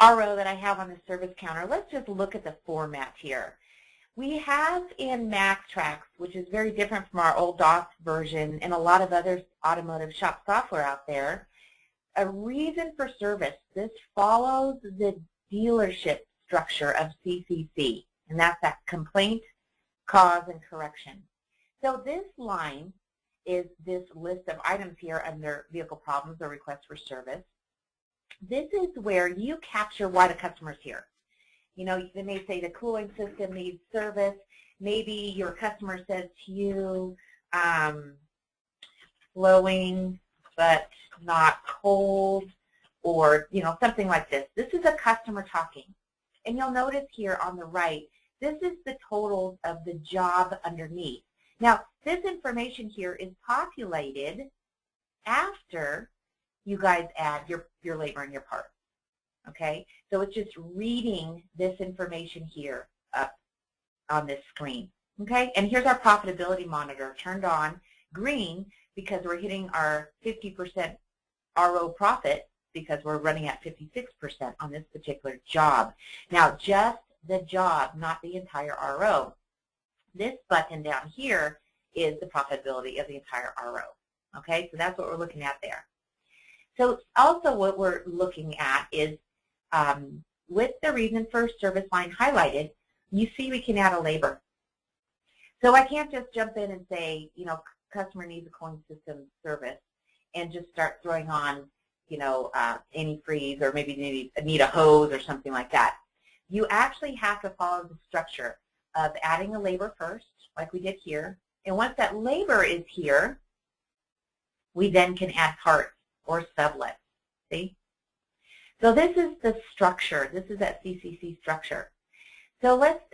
RO that I have on the service counter, let's just look at the format here. We have in MaxxTraxx, which is very different from our old DOS version and a lot of other automotive shop software out there, a reason for service. This follows the dealership structure of CCC, and that's that complaint, cause, and correction. So this line is this list of items here under vehicle problems or requests for service. This is where you capture why the customer's here. You know, they may say the cooling system needs service. Maybe your customer says to you, blowing but not cold, or, you know, something like this. This is a customer talking. And you'll notice here on the right, this is the totals of the job underneath. Now, this information here is populated after you guys add your labor and your parts. Okay, so it's just reading this information here up on this screen. Okay, and here's our profitability monitor turned on, green because we're hitting our 50% RO profit because we're running at 56% on this particular job. Now, just the job, not the entire RO. This button down here is the profitability of the entire RO. Okay, so that's what we're looking at there. So also what we're looking at is with the reason for service line highlighted, you see we can add a labor. So I can't just jump in and say, you know, customer needs a cooling system service and just start throwing on, you know, antifreeze, or maybe need a hose or something like that. You actually have to follow the structure of adding a labor first, like we did here. And once that labor is here, we then can add parts or sublets. See? So this is the structure. This is that CCC structure. So let's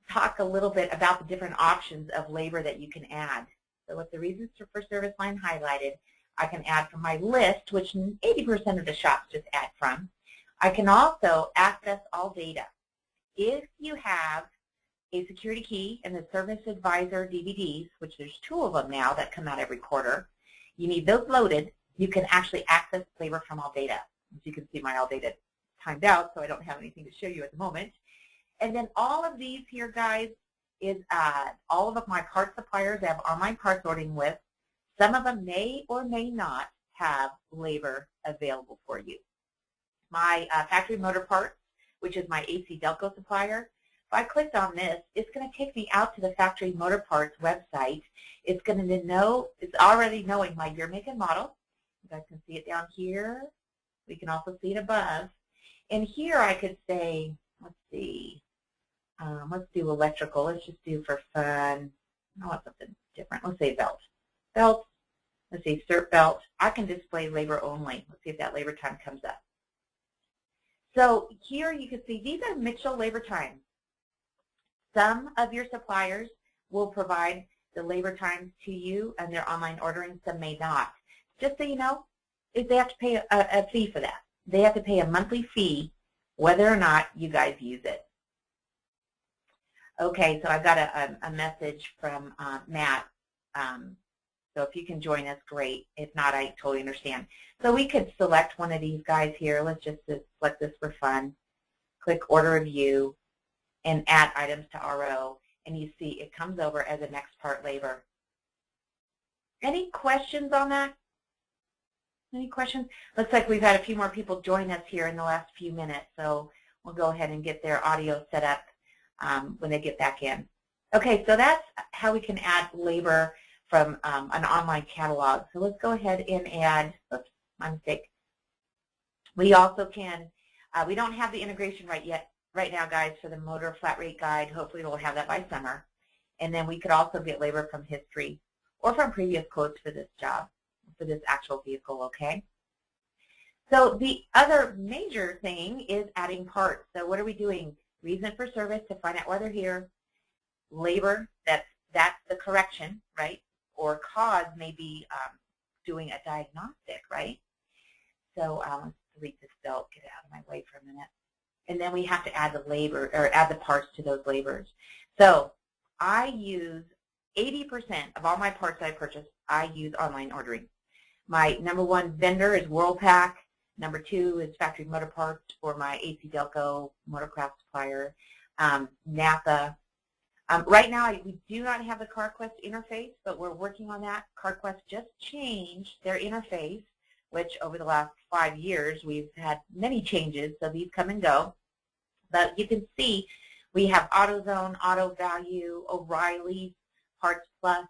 talk a little bit about the different options of labor that you can add. So with the reasons for service line highlighted, I can add from my list, which 80% of the shops just add from. I can also access all data. If you have a security key and the Service Advisor DVDs, which there's 2 of them now that come out every quarter, you need those loaded, you can actually access labor from all data. As you can see, my all data timed out, so I don't have anything to show you at the moment. And then all of these here, guys, is all of my part suppliers I have online parts ordering with. Some of them may or may not have labor available for you. My factory motor parts, which is my AC Delco supplier, if I clicked on this, it's going to take me out to the factory motor parts website. It's going to know, it's already knowing my year, make, and model. You guys can see it down here. We can also see it above. And here I could say, let's see, let's do electrical. Let's just do for fun. I want something different. Let's say belt. Belt. Let's see, cert belt. I can display labor only. Let's see if that labor time comes up. So here you can see these are Mitchell labor times. Some of your suppliers will provide the labor times to you and their online ordering. Some may not. Just so you know, if they have to pay a fee for that. They have to pay a monthly fee whether or not you guys use it. Okay, so I've got a message from Matt. So if you can join us, great. If not, I totally understand. So we could select one of these guys here. Let's just select this for fun. Click Order Review and add items to RO. And you see it comes over as a next part labor. Any questions on that? Any questions? Looks like we've had a few more people join us here in the last few minutes. So we'll go ahead and get their audio set up when they get back in. Okay, so that's how we can add labor from an online catalog. So let's go ahead and add, oops, my mistake. We also can, we don't have the integration right now, guys, for the motor flat rate guide. Hopefully we'll have that by summer. And then we could also get labor from history or from previous quotes for this job, for this actual vehicle, okay? So the other major thing is adding parts. So what are we doing? Reason for service to find out why they're here. Labor, that's the correction, right? Or cause may be doing a diagnostic, right? So let's delete this belt, get it out of my way for a minute. And then we have to add the labor, or add the parts to those labors. So I use 80% of all my parts I purchase, I use online ordering. My #1 vendor is Worldpac. Number 2 is factory motor parts for my AC Delco motorcraft supplier, Napa. Right now, we do not have the CarQuest interface, but we're working on that. CarQuest just changed their interface, which over the last 5 years, we've had many changes, so these come and go. But you can see we have AutoZone, Auto Value, O'Reilly, Parts Plus.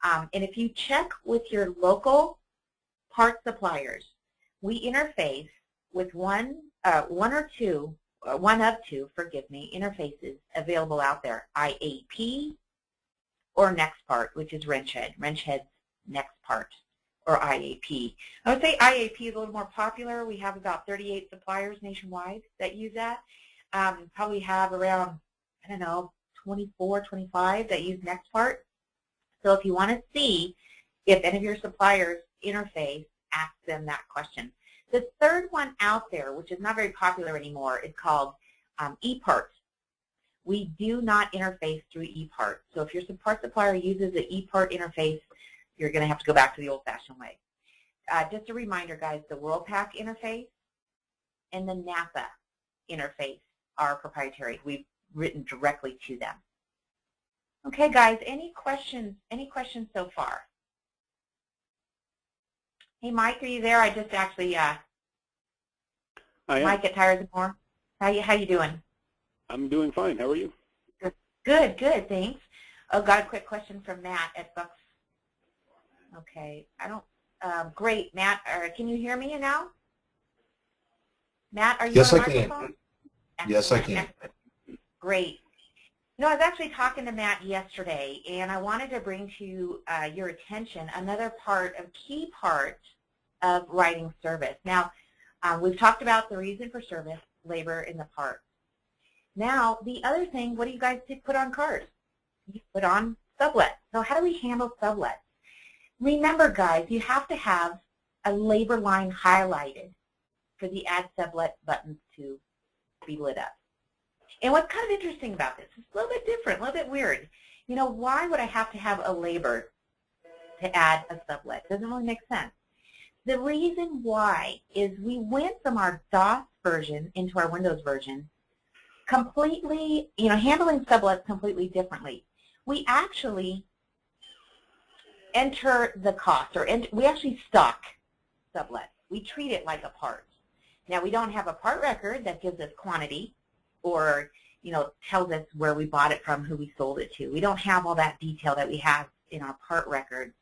And if you check with your local parts suppliers, we interface with one of two interfaces available out there, IAP or NextPart, which is WrenchHead. WrenchHead's NextPart or IAP. I would say IAP is a little more popular. We have about 38 suppliers nationwide that use that. Probably have around, I don't know, 24, 25 that use NextPart. So if you want to see if any of your suppliers interface, ask them that question. The third one out there, which is not very popular anymore, is called ePart. We do not interface through ePart. So if your parts supplier uses the ePart interface, you're going to have to go back to the old-fashioned way. Just a reminder, guys, the WorldPack interface and the Napa interface are proprietary. We've written directly to them. Okay, guys, any questions? Any questions so far? Hey, Mike, are you there? I just actually, Mike at Tires and More. How you doing? I'm doing fine. How are you? Good, thanks. Oh, got a quick question from Matt at Bucks. Okay, I don't. Great, Matt. Can you hear me now? Matt, are you yes, on I microphone? Can. Yes, I can. Excellent. Great. You know, I was actually talking to Matt yesterday, and I wanted to bring to your attention another key part of writing service. Now, we've talked about the reason for service, labor, and the parts. Now, the other thing, what do you guys put on cars? You put on sublets. So how do we handle sublets? Remember, guys, you have to have a labor line highlighted for the Add Sublet buttons to be lit up. And what's kind of interesting about this, it's a little bit different, a little bit weird. You know, why would I have to have a labor to add a sublet? It doesn't really make sense. The reason why is we went from our DOS version into our Windows version completely, you know, handling sublets completely differently. We actually enter the cost, or we actually stock sublets. We treat it like a part. Now, we don't have a part record that gives us quantity or, you know, tells us where we bought it from, who we sold it to. We don't have all that detail that we have in our part records.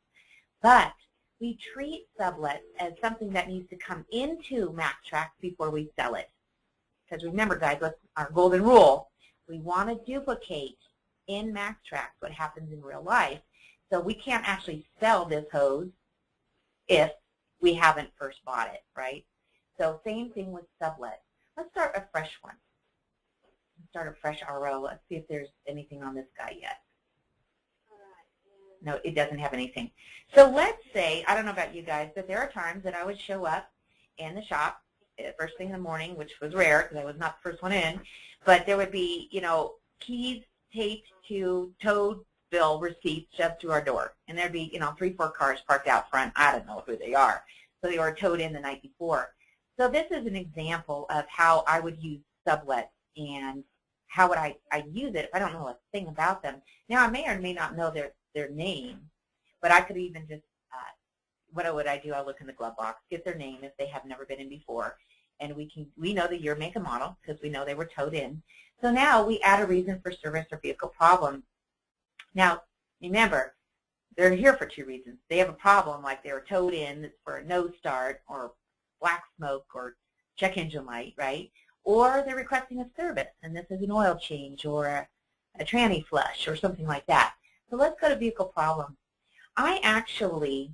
But we treat sublets as something that needs to come into MaxxTraxx before we sell it. Because remember, guys, what's our golden rule? We want to duplicate in MaxxTraxx what happens in real life. So we can't actually sell this hose if we haven't first bought it, right? So same thing with sublets. Let's start a fresh one. Let's start a fresh RO. Let's see if there's anything on this guy yet. No, it doesn't have anything. So let's say, I don't know about you guys, but there are times that I would show up in the shop first thing in the morning, which was rare because I was not the first one in, but there would be, you know, keys taped to towed bill receipts shoved through our door. And there'd be, you know, 3, 4 cars parked out front. I don't know who they are. So they were towed in the night before. So this is an example of how I would use sublets and how would I use it if I don't know a thing about them. Now, I may or may not know their name, but I could even just, what would I do? I'll look in the glove box, get their name if they have never been in before, and we know the year, make, and model because we know they were towed in. So now we add a reason for service or vehicle problem. Now, remember, they're here for 2 reasons. They have a problem, like they were towed in for a no start or black smoke or check engine light, right? Or they're requesting a service, and this is an oil change or a tranny flush or something like that. So let's go to vehicle problem. I actually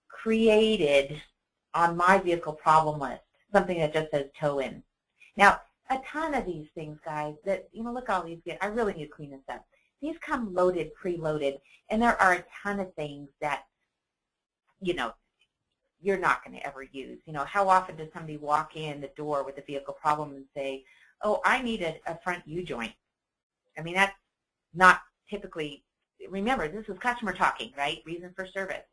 created on my vehicle problem list something that just says tow in. Now, a ton of these things, guys, that, you know, look all these get, I really need to clean this up. These come loaded, preloaded, and there are a ton of things that, you know, you're not going to ever use. You know, how often does somebody walk in the door with a vehicle problem and say, oh, I need a front U-joint? I mean, that's not typically, remember, this is customer talking, right? Reason for service.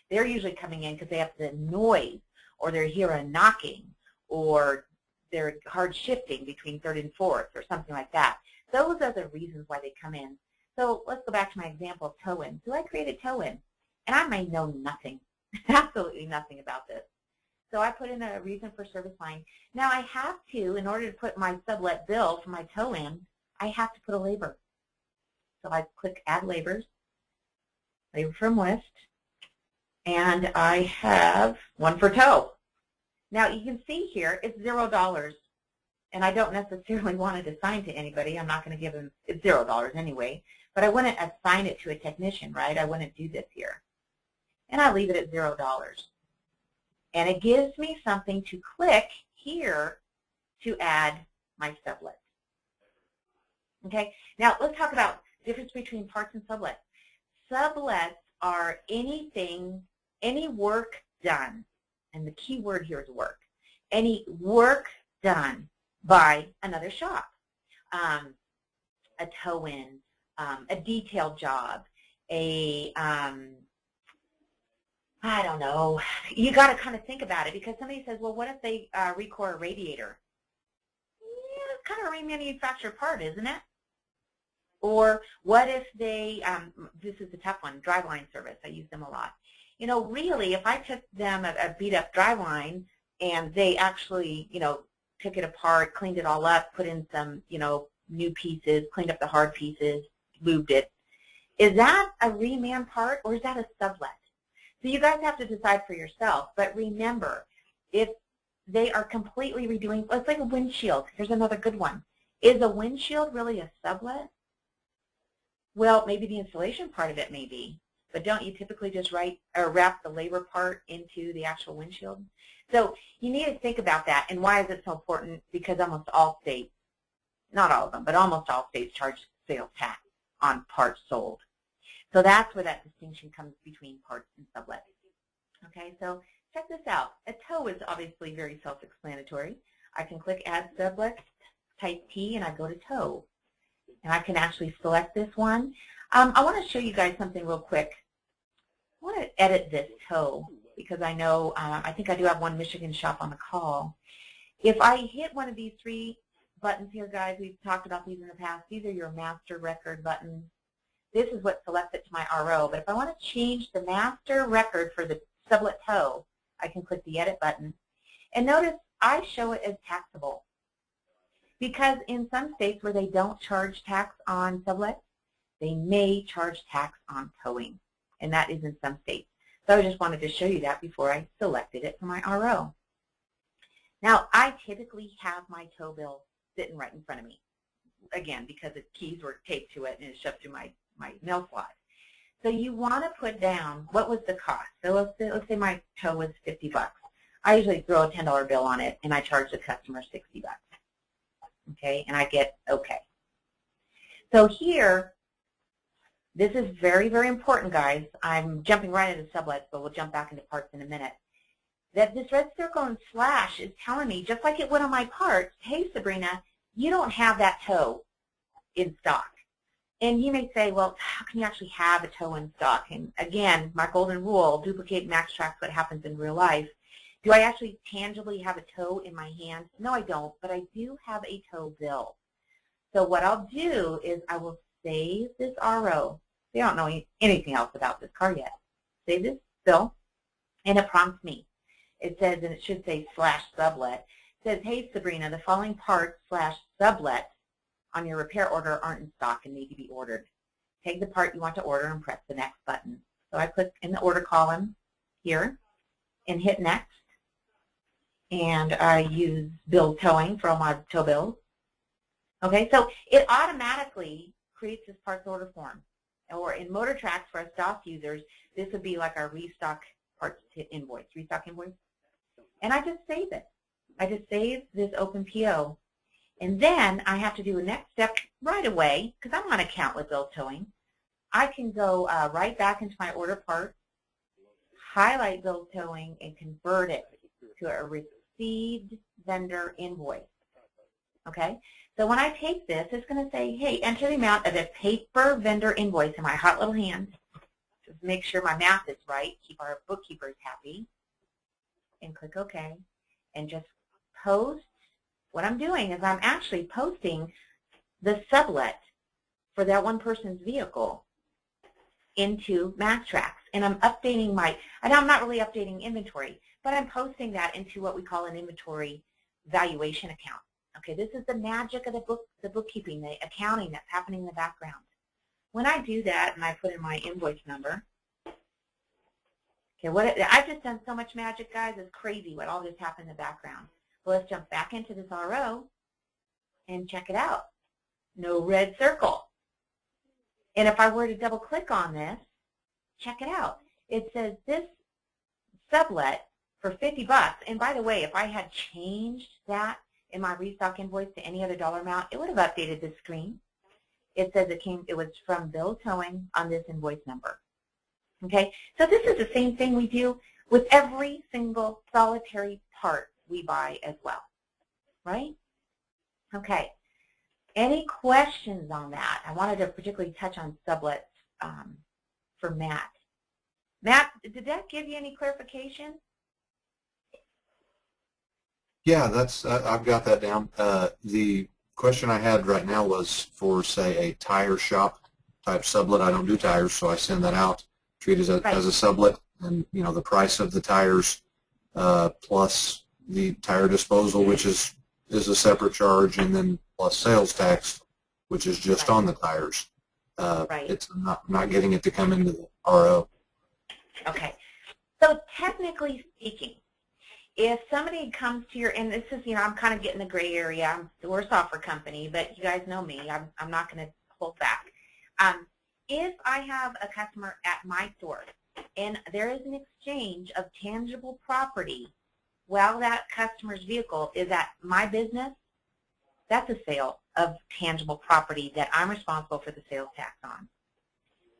They're usually coming in because they have the noise or they hear a knocking or they're hard shifting between third and fourth or something like that. Those are the reasons why they come in. So let's go back to my example of tow-in. So I created tow-in, and I may know nothing, absolutely nothing about this. So I put in a reason for service line. Now I have to, in order to put my sublet bill for my tow-in, I have to put a labor. So I click Add Labors, Labor from List, and I have one for tow. Now you can see here it's $0, and I don't necessarily want it assigned to anybody. I'm not going to give them, it's $0 anyway, but I wouldn't assign it to a technician, right? I wouldn't do this here. And I leave it at $0. And it gives me something to click here to add my sublet. Okay, now let's talk about the difference between parts and sublets. Sublets are anything, any work done, and the key word here is work. Any work done by another shop, a tow-in, a detailed job, a I don't know. You got to kind of think about it, because somebody says, well, what if they recore a radiator? Yeah, it's kind of a remanufactured part, isn't it? Or what if they, this is the tough one, driveline service. I use them a lot. You know, really, if I took them a beat-up driveline and they actually, you know, took it apart, cleaned it all up, put in some, you know, new pieces, cleaned up the hard pieces, lubed it, is that a reman part or is that a sublet? So you guys have to decide for yourself. But remember, if they are completely redoing, let's like a windshield. Here's another good one. Is a windshield really a sublet? Well, maybe the installation part of it may be, but don't you typically just wrap the labor part into the actual windshield? So you need to think about that. And why is it so important? Because almost all states, not all of them, but almost all states charge sales tax on parts sold. So that's where that distinction comes between parts and sublets. Okay, so check this out. A tow is obviously very self-explanatory. I can click Add Sublet, type T, and I go to tow. And I can actually select this one. I want to show you guys something real quick. I want to edit this tow because I know, I think I do have one Michigan shop on the call. If I hit one of these three buttons here, guys, we've talked about these in the past. These are your master record buttons. This is what selects it to my RO. But if I want to change the master record for the sublet tow, I can click the Edit button. And notice I show it as taxable. Because in some states where they don't charge tax on sublets, they may charge tax on towing. And that is in some states. So I just wanted to show you that before I selected it for my RO. Now, I typically have my tow bill sitting right in front of me. Again, because the keys were taped to it and it's shoved through my mail slot. So you want to put down what was the cost. So let's say my tow was $50. I usually throw a $10 bill on it and I charge the customer $60. Okay, and I get okay. So here, this is very, very important, guys. I'm jumping right into sublets, but we'll jump back into parts in a minute. That this red circle and slash is telling me, just like it would on my parts, hey, Sabrina, you don't have that tow in stock. And you may say, well, how can you actually have a tow in stock? And again, my golden rule, duplicate MaxxTraxx what happens in real life. Do I actually tangibly have a tow in my hand? No, I don't, but I do have a tow bill. So what I'll do is I will save this RO. They don't know anything else about this car yet. Save this bill, and it prompts me. It says, and it should say /sublet. It says, hey, Sabrina, the following parts /sublet on your repair order aren't in stock and need to be ordered. Take the part you want to order and press the next button. So I click in the order column here and hit next. And I use bill towing for all my tow bills. Okay, so it automatically creates this parts order form. Or in MotorTraxx for our stock users, this would be like our restock parts invoice, restock invoice. And I just save it. I just save this open PO. And then I have to do a next step right away, because I'm on account with bill towing. I can go right back into my order part, highlight bill towing, and convert it to a received vendor invoice. Okay? So when I take this, it's going to say, hey, enter the amount of a paper vendor invoice in my hot little hand. Just make sure my math is right, keep our bookkeepers happy, and click OK, and just post, what I'm doing is I'm actually posting the sublet for that one person's vehicle into MaxxTraxx, and I'm updating and I'm not really updating inventory, but I'm posting that into what we call an inventory valuation account. Okay, this is the magic of the bookkeeping, the accounting that's happening in the background. When I do that and I put in my invoice number, okay, I've just done so much magic, guys. It's crazy what all just happened in the background. Well, let's jump back into this RO and check it out. No red circle. And if I were to double click on this, check it out. It says this sublet for $50. And by the way, if I had changed that in my restock invoice to any other dollar amount, it would have updated this screen. It says it was from Bill Towing on this invoice number. Okay, so this is the same thing we do with every single solitary part we buy as well, right? Okay, any questions on that? I wanted to particularly touch on sublets for Matt. Matt, did that give you any clarification? Yeah, I've got that down. The question I had right now was for, say, a tire shop type sublet. I don't do tires, so I send that out, treat it as a sublet, and the price of the tires plus the tire disposal, which is a separate charge, and then plus sales tax, which is just on the tires. It's not getting it to come into the RO. Okay, so technically speaking, if somebody comes to your, and this is, I'm kind of getting the gray area. We're a software company, but you guys know me. I'm not going to hold back. If I have a customer at my store and there is an exchange of tangible property while that customer's vehicle is at my business, that's a sale of tangible property that I'm responsible for the sales tax on.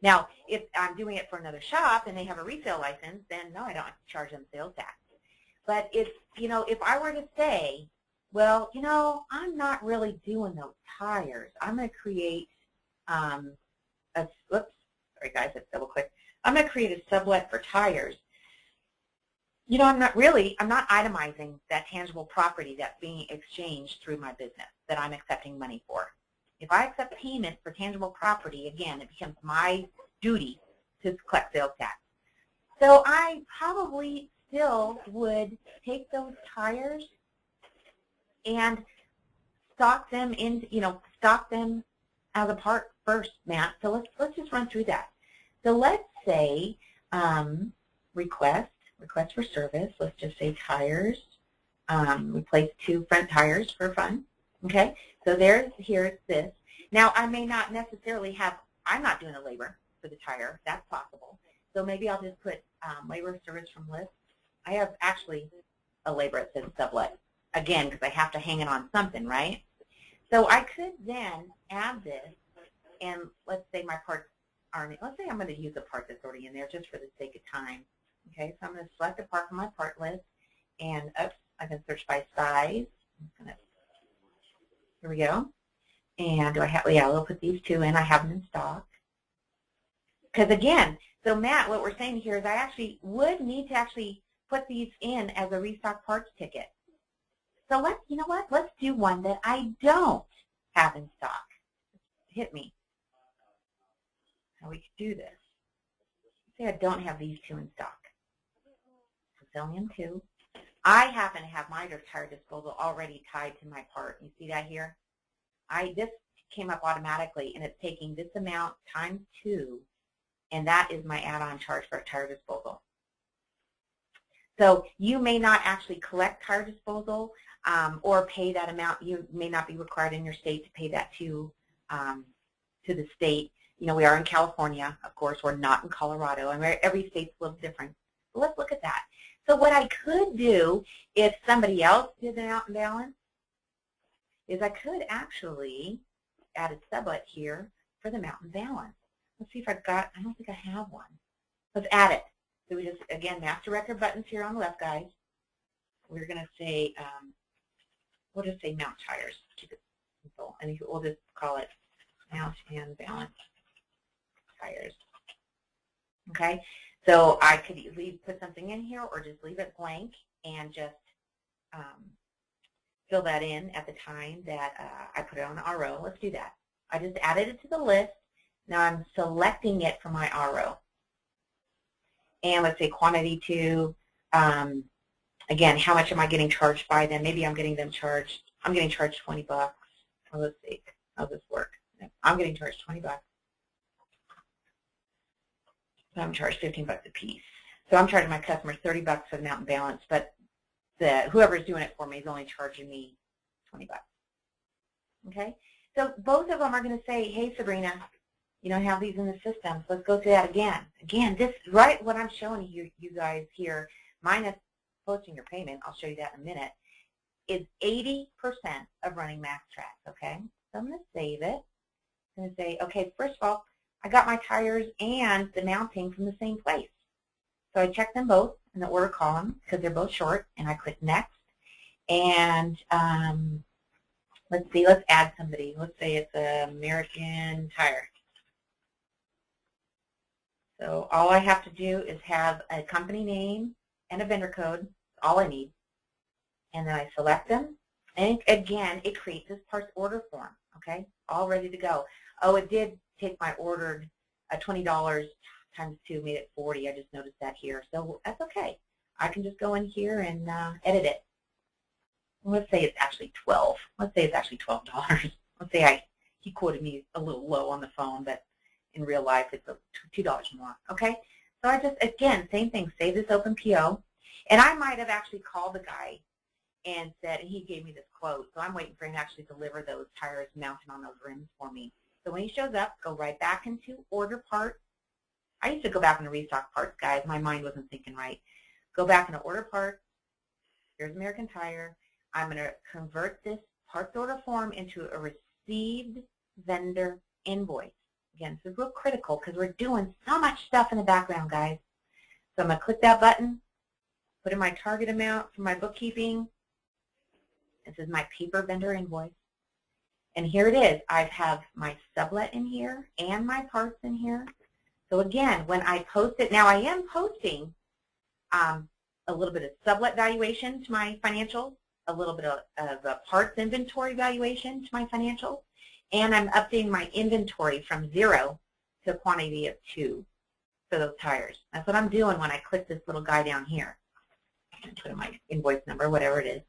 Now, if I'm doing it for another shop and they have a resale license, then no, I don't charge them sales tax. But if I were to say, well, I'm not really doing those tires. I'm going to create sorry guys, let's double click. I'm going to create a sublet for tires. I'm not itemizing that tangible property that's being exchanged through my business that I'm accepting money for. If I accept payment for tangible property, again, it becomes my duty to collect sales tax. So I probably still would take those tires and stock them as a part first, Matt. So let's just run through that. So let's say request for service. Let's just say tires. Replace 2 front tires for fun. Okay. So here's this. Now I may not necessarily I'm not doing the labor for the tire. That's possible. So maybe I'll just put labor service from list. I have actually a labor that says sublet, again, because I have to hang it on something, right? So I could then add this, and let's say my parts let's say I'm going to use a part that's already in there just for the sake of time. Okay, so I'm going to select a part from my part list, and I can search by size. Here we go. And do I have, yeah, we'll put these 2 in. I have them in stock. Because again, so Matt, what we're saying here is I actually would need to actually put these in as a restock parts ticket. So let's do one that I don't have in stock. Hit me. How we could do this. Say I don't have these 2 in stock. So selling them 2. I happen to have my tire disposal already tied to my part. You see that here? This came up automatically, and it's taking this amount times 2, and that is my add-on charge for tire disposal. So you may not actually collect tire disposal or pay that amount. You may not be required in your state to pay that to the state. We are in California, of course. We're not in Colorado, and every state's a little different. So let's look at that. So what I could do if somebody else did an out and balance is I could actually add a sublet here for the mountain balance. Let's see if I don't think I have one. Let's add it. So we just, again, master record buttons here on the left, guys. We're going to say, we'll just say mount tires. Keep it simple. And we'll just call it mount and balance tires. Okay? So I could put something in here or just leave it blank and just fill that in at the time that I put it on the RO. Let's do that. I just added it to the list. Now I'm selecting it from my RO. And let's say quantity 2. Again, how much am I getting charged by them? Maybe I'm getting charged $20. Well, let's see. How does this work? I'm getting charged $20. So I'm charged $15 a piece. So I'm charging my customers $30 for the amount and balance, but whoever's doing it for me is only charging me $20. Okay? So both of them are going to say, hey, Sabrina, you don't have these in the system, so let's go through that again. Again, this, right, what I'm showing you guys here, minus posting your payment, I'll show you that in a minute, is 80% of running MaxxTraxx, okay? So I'm going to save it. I'm going to say, okay, first of all, I got my tires and the mounting from the same place. So I check them both in the order column because they're both short, and I click next. And let's see, let's add somebody. Let's say it's American Tire. So all I have to do is have a company name and a vendor code, all I need. And then I select them. And again, it creates this parts order form, okay, all ready to go. Oh, it did take my ordered $20 times 2, made it 40. I just noticed that here. So that's okay. I can just go in here and edit it. Let's say it's actually 12. Let's say it's actually $12. Let's say he quoted me a little low on the phone, but in real life it's $2 more. Okay? So I just, again, same thing, save this open PO. And I might have actually called the guy and said, he gave me this quote, so I'm waiting for him to actually deliver those tires mounted on those rims for me. So when he shows up, go right back into order parts. I used to go back into restock parts, guys. My mind wasn't thinking right. Go back into order parts. Here's American Tire. I'm going to convert this parts order form into a received vendor invoice. Again, this is real critical because we're doing so much stuff in the background, guys. So I'm going to click that button, put in my target amount for my bookkeeping. This is my paper vendor invoice. And here it is. I have my sublet in here and my parts in here. So again, when I post it, now I am posting a little bit of sublet valuation to my financials, a little bit of parts inventory valuation to my financials, and I'm updating my inventory from 0 to a quantity of 2 for those tires. That's what I'm doing when I click this little guy down here. I put in my invoice number, whatever it is.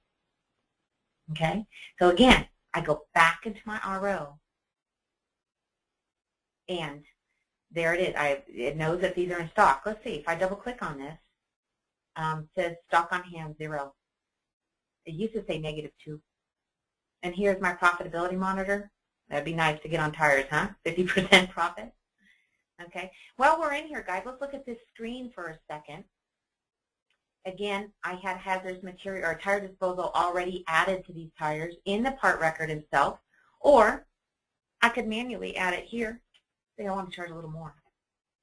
Okay? So again, I go back into my RO, and there it is. It knows that these are in stock. Let's see. If I double-click on this, it says stock on hand 0. It used to say -2. And here's my profitability monitor. That'd be nice to get on tires, huh? 50% profit. Okay. While we're in here, guys, let's look at this screen for a second. Again, I had hazardous material or tire disposal already added to these tires in the part record itself, or I could manually add it here. Say I want to charge a little more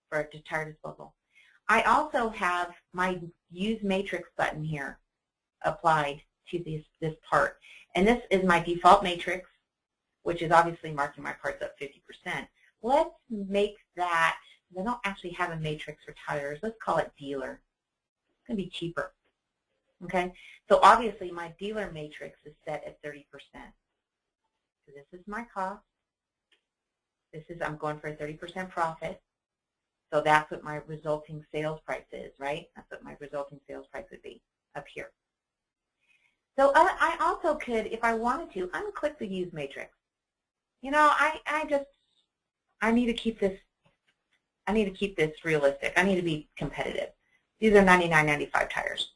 for tire disposal. I also have my Use Matrix button here applied to this part. And this is my default matrix, which is obviously marking my parts up 50%. Let's make that, they don't actually have a matrix for tires. Let's call it dealer. It's going to be cheaper. Okay? So obviously my dealer matrix is set at 30%. So this is my cost. This is, I'm going for a 30% profit. So that's what my resulting sales price is, right? That's what my resulting sales price would be up here. So I also could, if I wanted to, unclick the Use Matrix. You know, I need to keep this, realistic. I need to be competitive. These are $99.95 tires.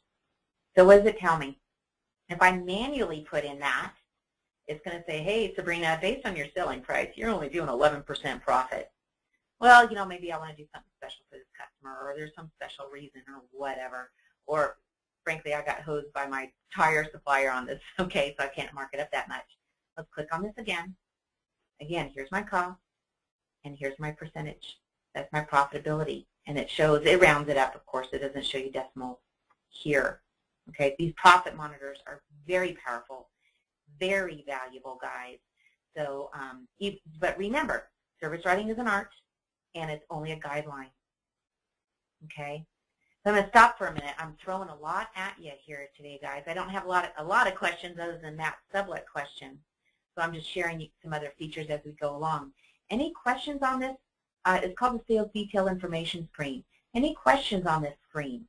So what does it tell me? If I manually put in that, it's going to say, hey, Sabrina, based on your selling price, you're only doing 11% profit. Well, you know, maybe I want to do something special for this customer, or there's some special reason or whatever. Or, frankly, I got hosed by my tire supplier on this, okay, so I can't mark it up that much. Let's click on this again. Again, here's my cost, and here's my percentage. That's my profitability. And it shows, it rounds it up, of course. It doesn't show you decimals here. Okay, these profit monitors are very powerful, very valuable, guys. So, but remember, service writing is an art, and it's only a guideline. Okay, So I'm going to stop for a minute. I'm throwing a lot at you here today, guys. I don't have a lot of questions other than that sublet question. So I'm just sharing some other features as we go along. Any questions on this? It's called the Sales Detail Information Screen. Any questions on this screen?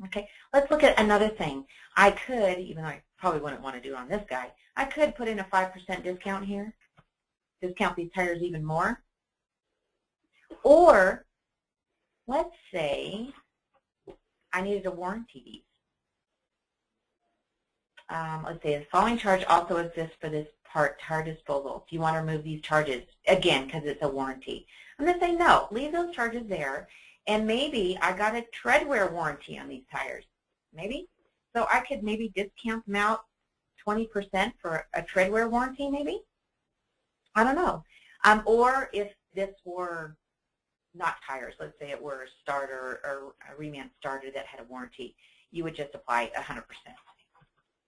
Okay, let's look at another thing. I could, even though I probably wouldn't want to do it on this guy, I could put in a 5% discount here. Discount these tires even more. Or, let's say I needed to warranty these. Let's say the following charge also exists for this part, tire disposal. Do you want to remove these charges? Again, because it's a warranty. I'm going to say no. Leave those charges there. And maybe I got a treadwear warranty on these tires. Maybe. So I could maybe discount them out 20% for a treadwear warranty, maybe. I don't know. Or if this were not tires, let's say it were a starter or a reman starter that had a warranty, you would just apply 100%.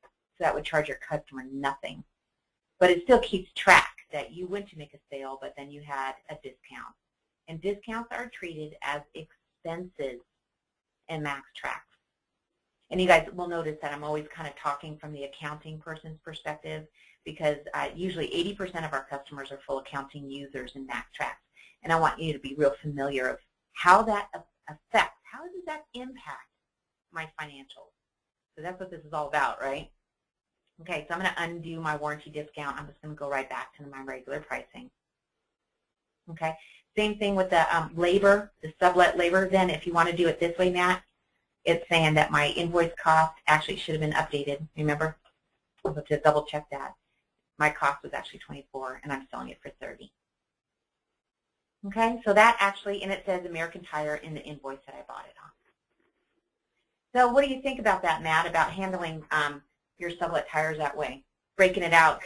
So that would charge your customer nothing. But it still keeps track that you went to make a sale, but then you had a discount. And discounts are treated as expenses in MaxxTraxx. And you guys will notice that I'm always kind of talking from the accounting person's perspective because usually 80% of our customers are full accounting users in MaxxTraxx. And I want you to be real familiar of how that affects, how does that impact my financials? So that's what this is all about, right? Okay, so I'm going to undo my warranty discount. I'm just going to go right back to my regular pricing. Okay, same thing with the labor, the sublet labor. Then if you want to do it this way, Matt, it's saying that my invoice cost actually should have been updated. Remember? I'll have to double check that. My cost was actually 24 and I'm selling it for 30. Okay, so that actually, and it says American Tire in the invoice that I bought it on. So what do you think about that, Matt, about handling your sublet tires that way, breaking it out?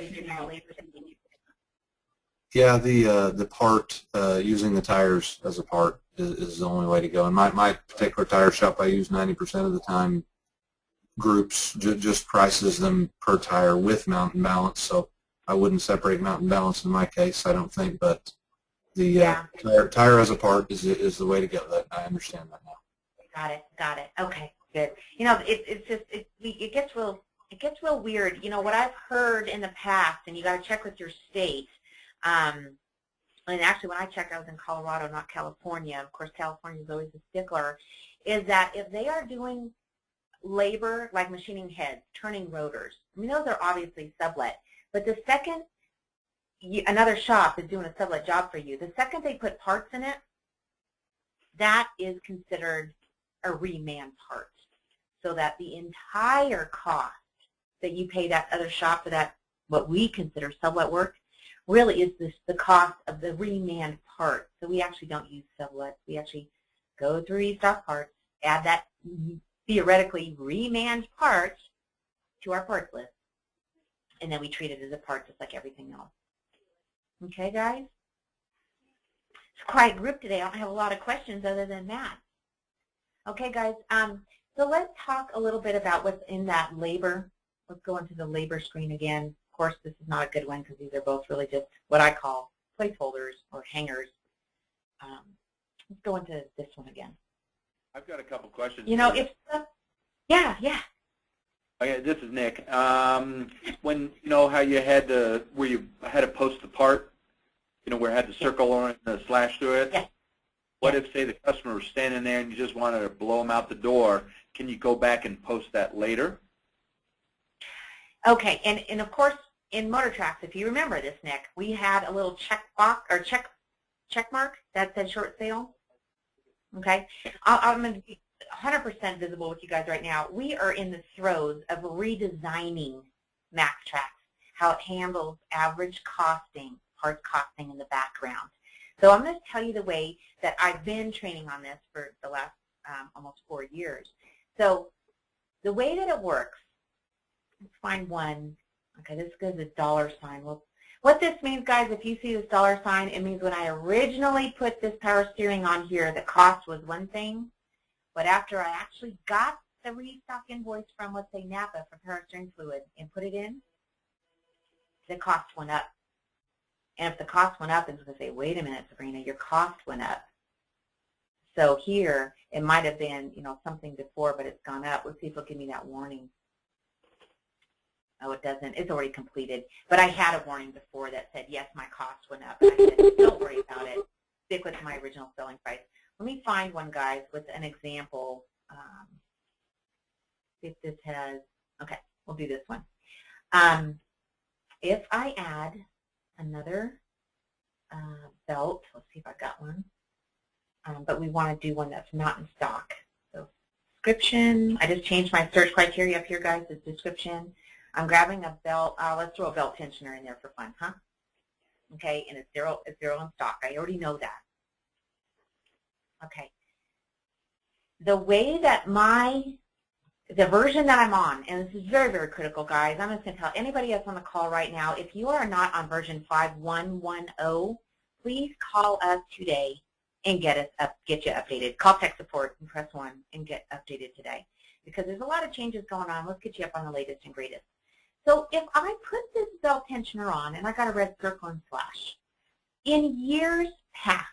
Yeah, the part, using the tires as a part is the only way to go. In my particular tire shop, I use 90% of the time groups, just prices them per tire with mount and balance, so I wouldn't separate mount and balance in my case, I don't think, but the tire as a part is the way to go. That I understand that now. Got it. Okay, good. You know, it gets real weird. You know, what I've heard in the past, and you got to check with your state, and actually when I checked, I was in Colorado, not California. Of course, California is always a stickler, is that if they are doing labor like machining heads, turning rotors, I mean, those are obviously sublet, but the second another shop is doing a sublet job for you, the second they put parts in it, that is considered a reman part, so that the entire cost that you pay that other shop for that, what we consider sublet work, really is the cost of the reman part. So we actually don't use sublets. We actually go through restock parts, add that theoretically reman part to our parts list, and then we treat it as a part just like everything else. Okay, guys? It's a quiet group today. I don't have a lot of questions other than that. Okay, guys, so let's talk a little bit about what's in that labor. Let's go into the labor screen again. Of course, this is not a good one because these are both really just what I call placeholders or hangers. Let's go into this one again. I've got a couple questions. You know, yeah. Okay, this is Nick. When you know how you had to, where you had to post the part, you know, where it had the circle on it and the slash through it. Yes. What if, say, the customer was standing there and you just wanted to blow them out the door? Can you go back and post that later? Okay, and of course, in MotorTraxx, if you remember this, Nick, we had a little check box or check mark that said short sale. Okay, I'm going to be 100% visible with you guys right now. We are in the throes of redesigning MaxxTraxx, how it handles average costing, parts costing in the background. So I'm going to tell you the way that I've been training on this for the last almost 4 years. So the way that it works, let's find one. Okay, this goes a dollar sign. Well, what this means, guys, if you see this dollar sign, it means when I originally put this power steering on here, the cost was one thing. But after I actually got the restock invoice from, let's say, Napa for power steering fluid and put it in, the cost went up. And if the cost went up, it's going to say, wait a minute, Sabrina, your cost went up. So here, it might have been, you know, something before, but it's gone up. Let's see if it'll give me that warning. Oh, it doesn't. It's already completed. But I had a warning before that said, yes, my cost went up. And I said, don't worry about it. Stick with my original selling price. Let me find one, guys, with an example. If this has, okay, we'll do this one. If I add another belt, let's see if I got one. But we want to do one that's not in stock. So description, I just changed my search criteria up here, guys, is description. I'm grabbing a belt, let's throw a belt tensioner in there for fun, huh? Okay, and it's zero in stock. I already know that. Okay. The way that the version that I'm on, and this is very, very critical, guys, I'm just going to tell anybody that's on the call right now, if you are not on version 5110, please call us today and get you updated. Call tech support and press 1 and get updated today, because there's a lot of changes going on. Let's get you up on the latest and greatest. So if I put this belt tensioner on, and I got a red circle and slash, in years past,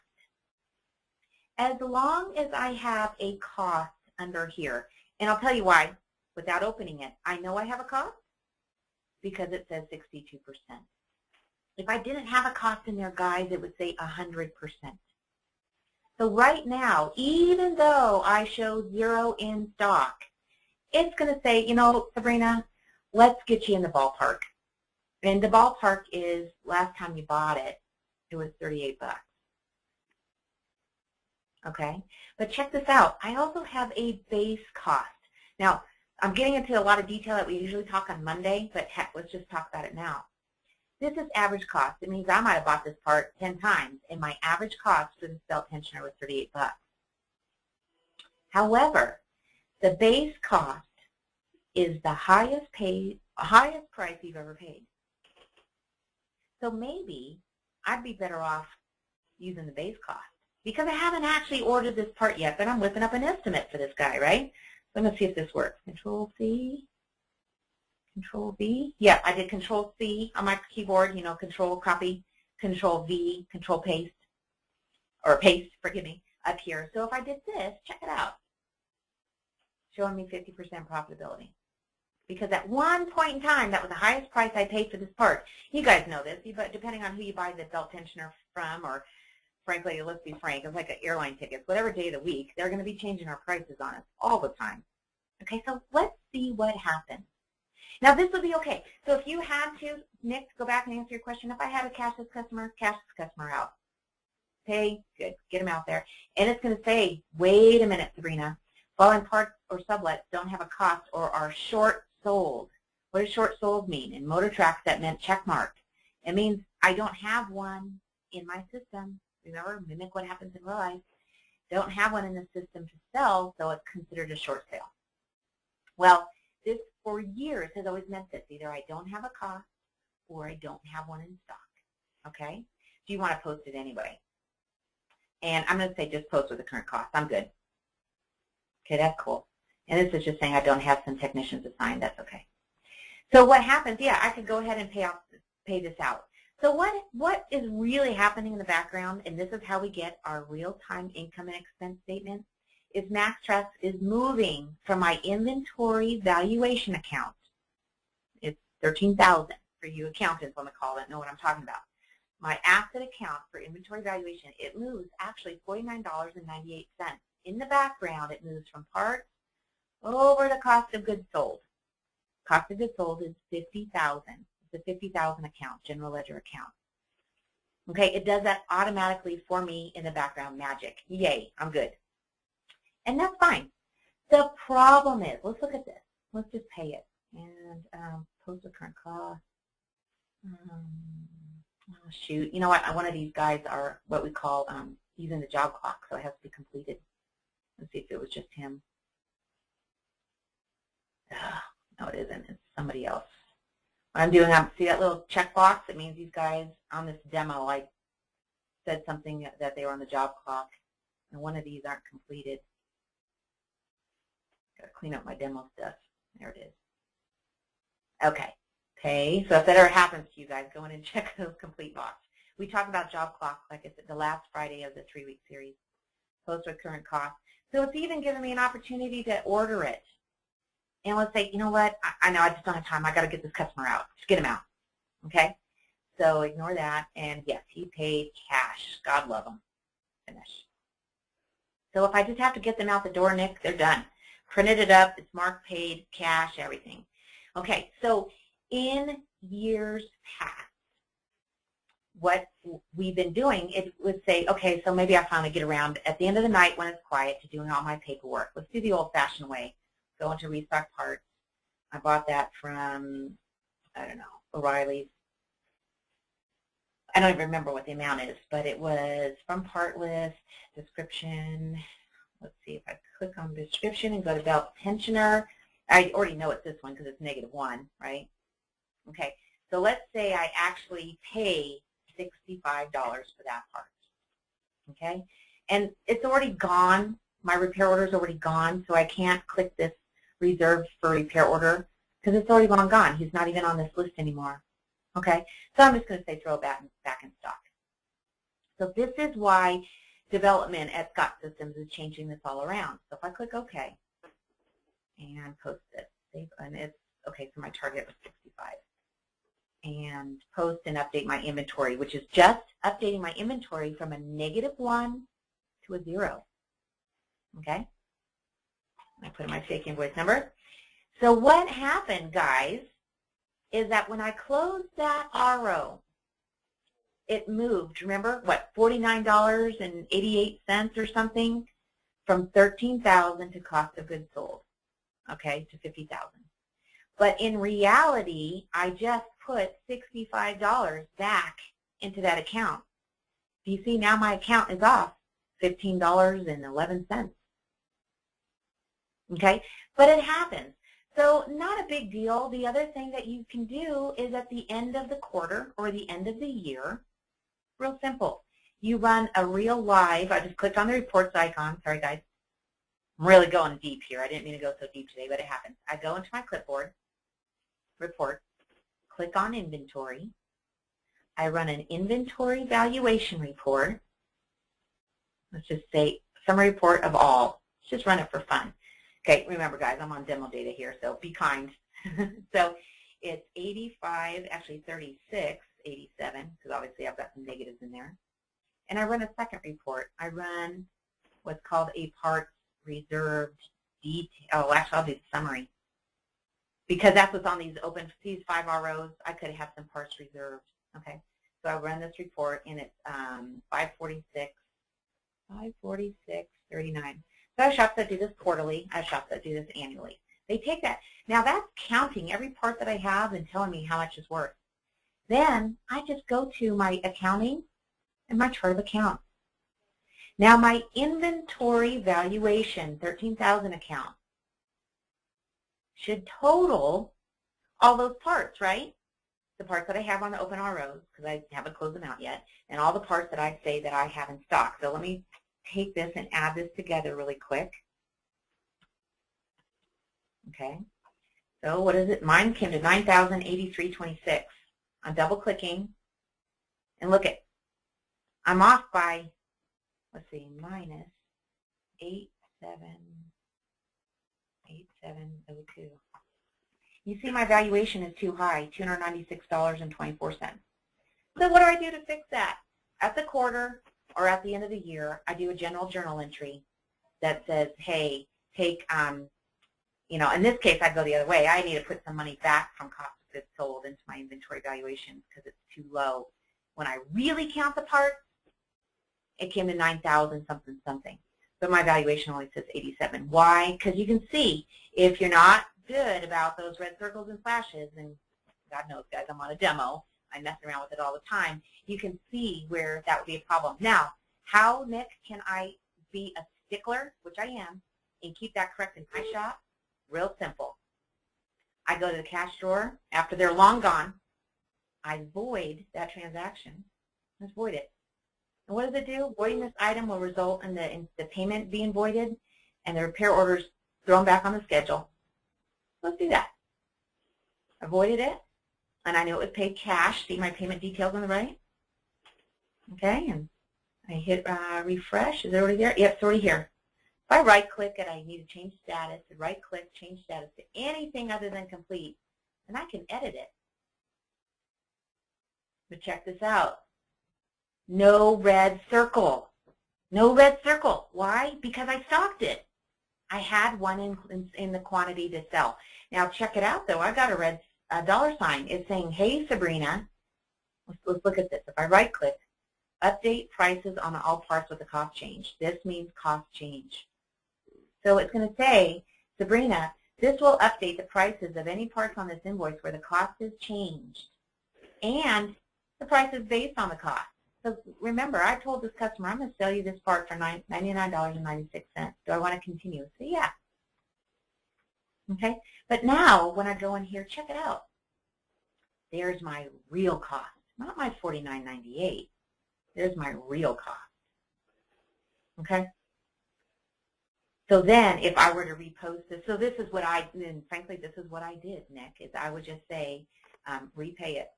as long as I have a cost under here, and I'll tell you why, without opening it, I know I have a cost because it says 62%. If I didn't have a cost in there, guys, it would say 100%. So right now, even though I show 0 in stock, it's going to say, you know, Sabrina, let's get you in the ballpark. And the ballpark is, last time you bought it, it was 38 bucks. Okay, but check this out. I also have a base cost. Now, I'm getting into a lot of detail that we usually talk on Monday, but heck, let's just talk about it now. This is average cost. It means I might have bought this part 10 times, and my average cost for this belt tensioner was 38 bucks. However, the base cost is the highest price you've ever paid. So maybe I'd be better off using the base cost, because I haven't actually ordered this part yet, but I'm whipping up an estimate for this guy, right? So I'm going to see if this works. Control-C, Control-V. Yeah, I did Control-C on my keyboard, you know, Control-Copy, Control-V, Control-Paste, or Paste, forgive me, up here. So if I did this, check it out, showing me 50% profitability. Because at one point in time, that was the highest price I paid for this part. You guys know this, but depending on who you buy the belt tensioner from, or frankly, let's be frank, it's like airline tickets. Whatever day of the week, they're going to be changing our prices on us all the time. Okay, so let's see what happens. Now, this would be okay. So if you had to, Nick, go back and answer your question. If I had a cash this customer out. Okay, good. Get them out there. And it's going to say, wait a minute, Sabrina. Following parts or sublets don't have a cost or are short sold. What does short sold mean? In MaxxTraxx, that meant check mark. It means I don't have one in my system. Remember, mimic what happens in real life. Don't have one in the system to sell, so it's considered a short sale. Well, this for years has always meant this. Either I don't have a cost or I don't have one in stock. Okay? Do you want to post it anyway? And I'm going to say just post with the current cost. I'm good. Okay, that's cool. And this is just saying I don't have some technicians assigned. That's okay. So what happens, yeah, I could go ahead and pay this out. So what is really happening in the background, and this is how we get our real-time income and expense statement, is MaxxTraxx is moving from my inventory valuation account. It's $13,000 for you accountants on the call that know what I'm talking about. My asset account for inventory valuation, it moves actually $49.98. In the background, it moves from parts over the cost of goods sold. Cost of goods sold is $50,000. It's a $50,000 account, general ledger account. Okay, it does that automatically for me in the background, magic. Yay, I'm good. And that's fine. The problem is, let's look at this. Let's just pay it. And post the current cost. Oh, shoot. You know what? One of these guys are what we call using the job clock, so it has to be completed. Let's see if it was just him. No, it isn't. It's somebody else. What I'm doing, see that little checkbox? It means these guys on this demo, I said something that they were on the job clock, and one of these aren't completed. Got to clean up my demo stuff. There it is. Okay. Okay. So if that ever happens to you guys, go in and check those complete box. We talked about job clock, like I said, the last Friday of the 3-week series. post with current cost. So it's even giving me an opportunity to order it. And let's say, you know what, I know I just don't have time. I got to get this customer out. Just get him out. Okay? So ignore that. And yes, he paid cash. God love him. Finish. So if I just have to get them out the door, Nick, they're done. Printed it up. It's marked, paid, cash, everything. Okay, so in years past, what we've been doing, it would say, okay, so maybe I finally get around at the end of the night when it's quiet to doing all my paperwork. Let's do the old-fashioned way. Go into restock parts. I bought that from, I don't know, O'Reilly's. I don't even remember what the amount is, but it was from part list, description. Let's see if I click on description and go to belt tensioner. I already know it's this one because it's -1, right? Okay, so let's say I actually pay $65 for that part. Okay, and it's already gone. My repair order is already gone, so I can't click this reserved for repair order because it's already gone. He's not even on this list anymore. Okay, so I'm just going to say throw it back in stock. So this is why development at Scott Systems is changing this all around. So if I click OK and post it, and it's okay. So my target was 65, and post and update my inventory, which is just updating my inventory from a -1 to a 0. Okay, and I put in my fake invoice number. So what happened, guys, is that when I closed that RO, it moved, remember, what, $49.88 or something, from $13,000 to cost of goods sold, okay, to $50,000. But in reality, I just put $65 back into that account. Do you see now my account is off $15.11? Okay, but it happens. So not a big deal. The other thing that you can do is at the end of the quarter or the end of the year, real simple. You run a real live, I just clicked on the reports icon. Sorry, guys. I'm really going deep here. I didn't mean to go so deep today, but it happens. I go into my clipboard, report, click on inventory. I run an inventory valuation report. Let's just say summary report of all. Let's just run it for fun. Okay, remember, guys, I'm on demo data here, so be kind. So it's 85, actually 36, 87, because obviously I've got some negatives in there. And I run a second report. I run what's called a parts reserved detail. Oh, actually, I'll do the summary. Because that's what's on these 5 ROs, I could have some parts reserved. Okay, so I run this report, and it's 546.39. So I have shops that do this quarterly. I have shops that do this annually. They take that. Now that's counting every part that I have and telling me how much it's worth. Then I just go to my accounting and my chart of accounts. Now my inventory valuation, 13,000 account, should total all those parts, right? The parts that I have on the open ROs, because I haven't closed them out yet, and all the parts that I say that I have in stock. So let me take this and add this together really quick. Okay, so what is it? Mine came to 9,083.26. I'm double clicking, and look at, I'm off by, let's see, minus 8702. You see my valuation is too high, $296.24. So what do I do to fix that? At the quarter or at the end of the year, I do a general journal entry that says, hey, take, you know, in this case, I go the other way. I need to put some money back from cost of goods sold into my inventory valuation because it's too low. When I really count the parts, it came to 9,000 something something. But my valuation only says 87. Why? Because you can see if you're not good about those red circles and flashes, and God knows, guys, I'm on a demo. I mess around with it all the time. You can see where that would be a problem. Now, how, Nick, can I be a stickler, which I am, and keep that correct in my shop? Real simple. I go to the cash drawer. After they're long gone, I void that transaction. Let's void it. And what does it do? Voiding this item will result in the payment being voided and the repair orders thrown back on the schedule. Let's do that. I voided it, and I knew it was paid cash. See my payment details on the right? Okay, and I hit refresh. Is it already there? Yep, it's already here. If I right-click it, I need to change status. Right-click, change status to anything other than complete, and I can edit it. But check this out. No red circle. No red circle. Why? Because I stocked it. I had one in the quantity to sell. Now check it out, though. I got a red dollar sign. It's saying, hey, Sabrina. Let's look at this. If I right-click, update prices on all parts with the cost change. This means cost change. So it's going to say, Sabrina, this will update the prices of any parts on this invoice where the cost is changed. And the price is based on the cost. So remember, I told this customer, I'm going to sell you this part for $99.96. Do I want to continue? So yeah. Okay. But now, when I go in here, check it out. There's my real cost, not my $49.98. There's my real cost. Okay. So then, if I were to repost this, so this is what and frankly, this is what I did, Nick, is I would just say, repay it,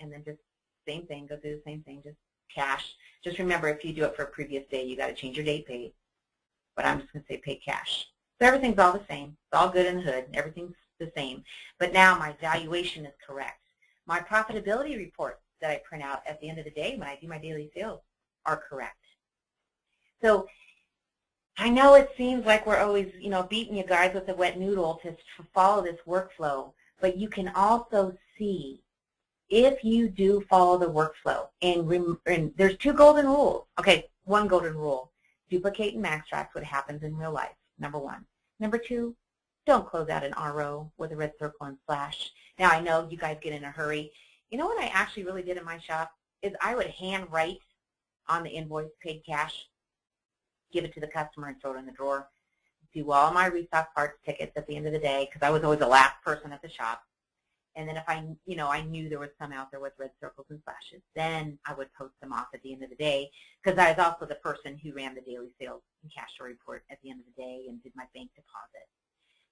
and then just same thing, go through the same thing, just cash. Just remember, if you do it for a previous day, you got to change your date paid. But I'm just going to say pay cash. So everything's all the same. It's all good in the hood. Everything's the same. But now my valuation is correct. My profitability reports that I print out at the end of the day when I do my daily sales are correct. So I know it seems like we're always, beating you guys with a wet noodle to follow this workflow, but you can also see if you do follow the workflow, and there's 2 golden rules. Okay, 1 golden rule. Duplicate in MaxxTraxx what happens in real life, number 1. Number 2, don't close out an RO with a red circle and slash. Now, I know you guys get in a hurry. You know what I actually really did in my shop is I would hand write on the invoice paid cash, give it to the customer and throw it in the drawer, do all my restock parts tickets at the end of the day because I was always the last person at the shop. And then if I knew there was some out there with red circles and slashes, then I would post them off at the end of the day because I was also the person who ran the daily sales and cash flow report at the end of the day and did my bank deposit.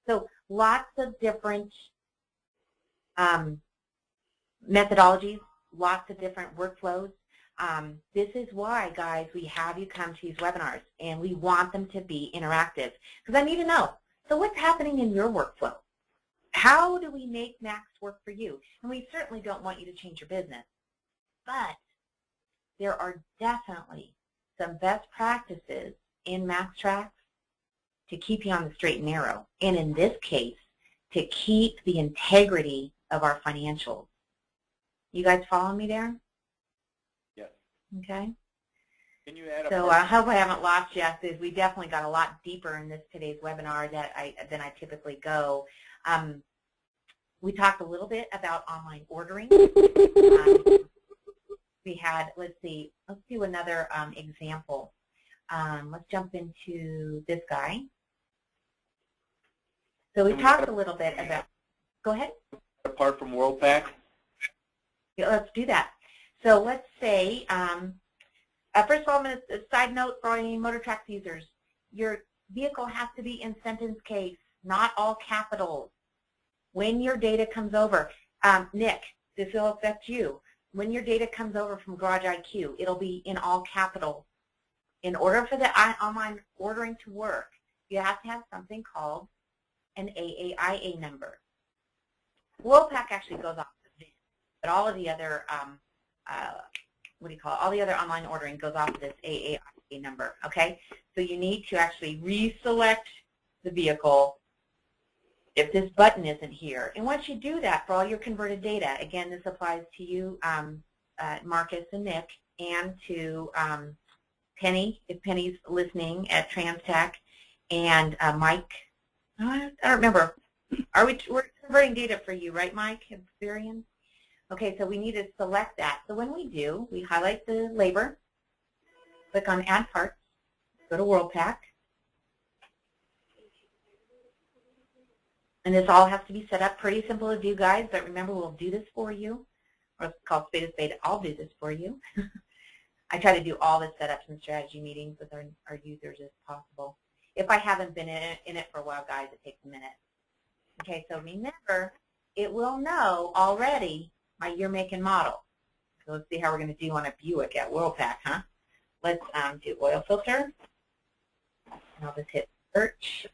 So lots of different methodologies, lots of different workflows. This is why, guys, we have you come to these webinars, and we want them to be interactive because I need to know, so what's happening in your workflow? How do we make Max work for you? And we certainly don't want you to change your business, but there are definitely some best practices in MaxxTraxx to keep you on the straight and narrow, and in this case, to keep the integrity of our financials. You guys follow me there? Yes. Okay. Can you add a so I hope I haven't lost you. We definitely got a lot deeper in today's webinar than I typically go. We talked a little bit about online ordering. We had, let's do another example. Let's jump into this guy. So we talked a little bit about, go ahead. Apart from WorldPack? Yeah, let's do that. So let's say, first of all, a side note for any MotorTraxx users, your vehicle has to be in sentence case, not all capitals. When your data comes over, Nick, this will affect you. When your data comes over from Garage IQ, it'll be in all capitals. In order for the online ordering to work, you have to have something called an AAIA number. WorldPack actually goes off the VIN, but all of the other, all the other online ordering goes off of this AAIA number, okay? So you need to actually reselect the vehicle if this button isn't here. And once you do that for all your converted data, again, this applies to you, Marcus and Nick, and to Penny, if Penny's listening at TransTech, and Mike. I don't remember. We're converting data for you, right, Mike? Experience? Okay, so we need to select that. So when we do, we highlight the labor, click on Add Parts, go to WorldPack, and this all has to be set up. Pretty simple to do, guys, but remember, we'll do this for you. Or it's called spade a spade. I'll do this for you. I try to do all the setups and strategy meetings with our users as possible. If I haven't been in it for a while, guys, it takes a minute. Okay, so remember, it will know already my year, make, and model. So let's see how we're going to do on a Buick at WorldPack, huh? let's do oil filter. And I'll just hit search.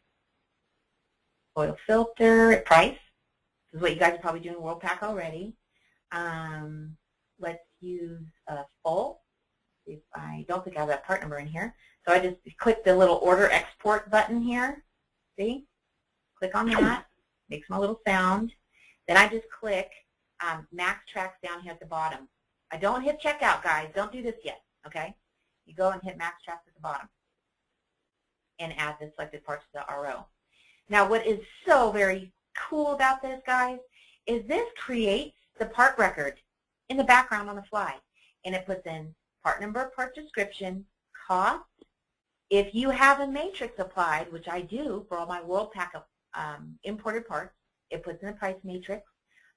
Oil filter, price. This is what you guys are probably doing Worldpac already. Let's use full. See if I don't think I have that part number in here. So I just click the little order export button here. See? Click on that. Makes my little sound. Then I just click MaxxTraxx down here at the bottom. I don't hit checkout, guys. Don't do this yet, okay? You go and hit MaxxTraxx at the bottom and add the selected parts to the RO. Now, what is so very cool about this, guys, is this creates the part record in the background on the fly, and it puts in part number, part description, cost. If you have a matrix applied, which I do for all my Worldpac imported parts, it puts in a price matrix.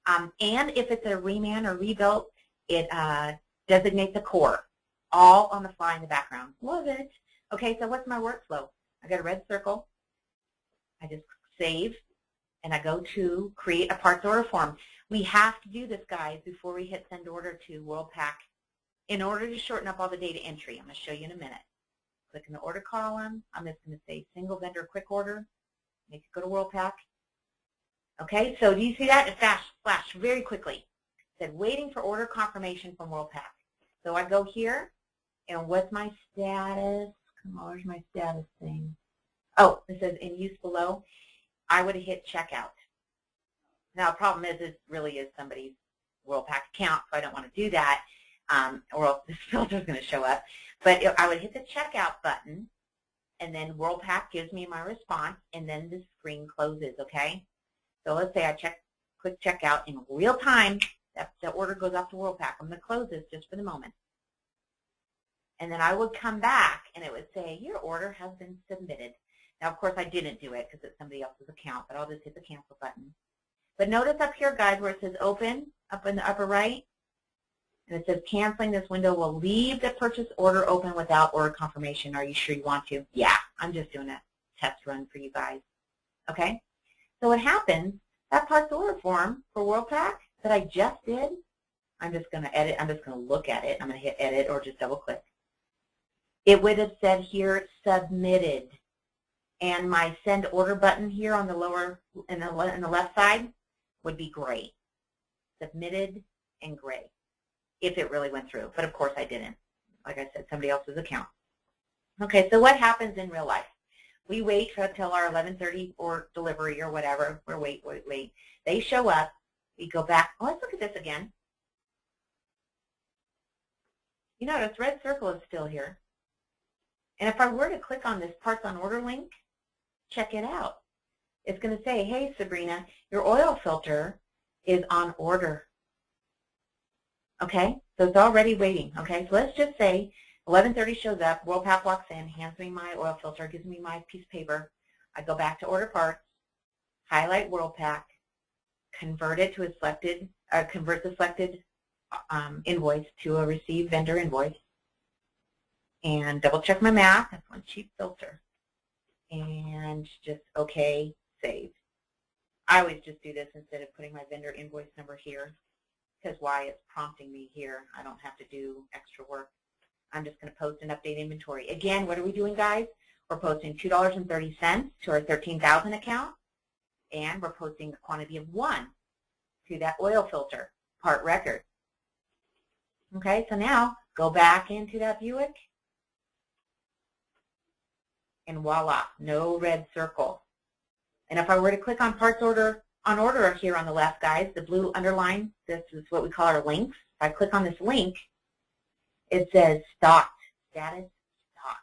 And if it's a reman or rebuilt, it designates a core, all on the fly in the background. Love it. Okay, so what's my workflow? I got a red circle. I just save, and I go to create a parts order form. We have to do this, guys, before we hit send order to Worldpac in order to shorten up all the data entry. I'm going to show you in a minute. Click in the order column. I'm just going to say single vendor quick order. Make it go to Worldpac. Okay, so do you see that? It flashed very quickly. It said waiting for order confirmation from Worldpac. So I go here, and what's my status? Come on, where's my status thing? Oh, it says in use below. I would have hit checkout. Now, the problem is it really is somebody's Worldpac account, so I don't want to do that, or else this filter is going to show up. But I would hit the checkout button, and then Worldpac gives me my response, and then the screen closes, okay? So let's say I click checkout in real time. The order goes off to Worldpac. I'm going to close this just for the moment. And then I would come back, and it would say, your order has been submitted. Now, of course, I didn't do it because it's somebody else's account, but I'll just hit the cancel button. But notice up here, guys, where it says open, up in the upper right, and it says canceling this window will leave the purchase order open without order confirmation. Are you sure you want to? Yeah, I'm just doing a test run for you guys. Okay? So what happens, that parts order form for Worldpac that I just did, I'm just going to edit. I'm just going to look at it. I'm going to hit edit or just double click. It would have said here submitted. And my send order button here on the lower, in the left side would be gray. Submitted and gray, if it really went through. But of course I didn't. Like I said, somebody else's account. Okay, so what happens in real life? We wait until our 11:30 or delivery or whatever. We're wait. They show up. We go back. Oh, let's look at this again. You notice red circle is still here. And if I were to click on this parts on order link, check it out. It's going to say, hey, Sabrina, your oil filter is on order. Okay, so it's already waiting. Okay, so let's just say 11:30 shows up, Worldpac walks in, hands me my oil filter, gives me my piece of paper. I go back to order parts, highlight Worldpac, convert it to a selected, convert the selected invoice to a received vendor invoice, and double check my math. That's one cheap filter. And just okay, save. I always just do this instead of putting my vendor invoice number here, because why it's prompting me here. I don't have to do extra work. I'm just going to post and update inventory. Again, what are we doing, guys? We're posting $2.30 to our 13,000 account, and we're posting a quantity of 1 to that oil filter part record. Okay, so now go back into that Buick, and voila, no red circle. And if I were to click on parts order on order here on the left, guys, the blue underline, this is what we call our links. If I click on this link, it says stocked, status stocked.